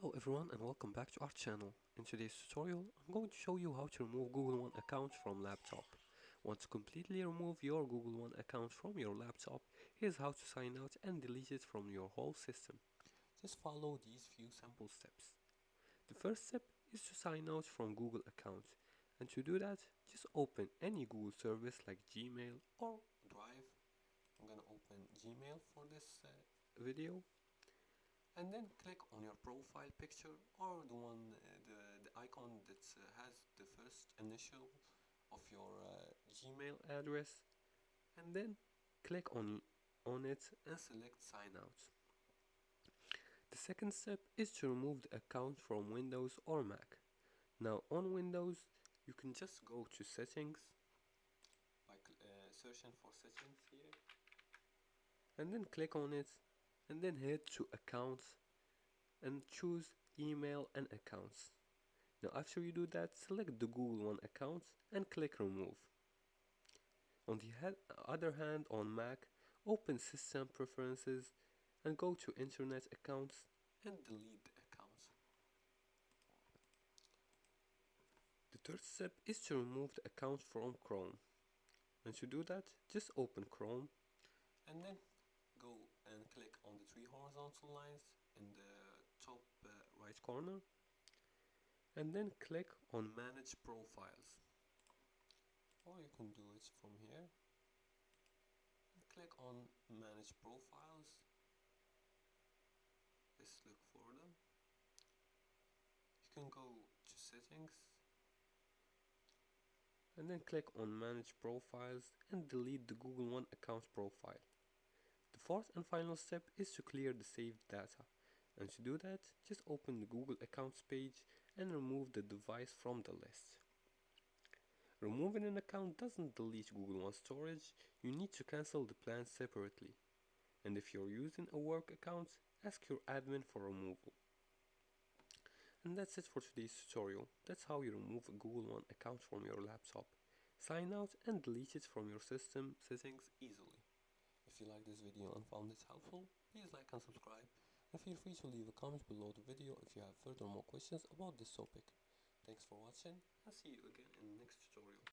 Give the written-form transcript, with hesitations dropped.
Hello everyone and welcome back to our channel. In today's tutorial, I'm going to show you how to remove Google One account from laptop. Want to completely remove your Google One account from your laptop, here's how to sign out and delete it from your whole system. Just follow these few simple steps. The first step is to sign out from Google account, and to do that, just open any Google service like Gmail or Drive. I'm gonna open Gmail for this video, and then click on your profile picture or the one the icon that has the first initial of your Gmail address, and then click on it and select sign out. The second step is to remove the account from Windows or Mac. Now on Windows you can just go to settings by searching for settings here, and then click on it, and then head to accounts and choose email and accounts. Now after you do that, select the Google One account and click remove. On the other hand, on Mac, open system preferences and go to internet accounts and delete the accounts. The third step is to remove the account from Chrome. And to do that, just open Chrome and then go and click on the three horizontal lines in the top right corner, and then click on manage profiles, or you can do it from here and click on manage profiles. Let's look for them. You can go to settings and then click on manage profiles and delete the Google One account profile. The fourth and final step is to clear the saved data, and to do that, just open the Google accounts page and remove the device from the list. Removing an account doesn't delete Google One storage, you need to cancel the plan separately. And if you're using a work account, ask your admin for removal. And that's it for today's tutorial. That's how you remove a Google One account from your laptop. Sign out and delete it from your system settings easily. If you like this video and found it helpful, please like and subscribe, and feel free to leave a comment below the video if you have further more questions about this topic. Thanks for watching, and see you again in the next tutorial.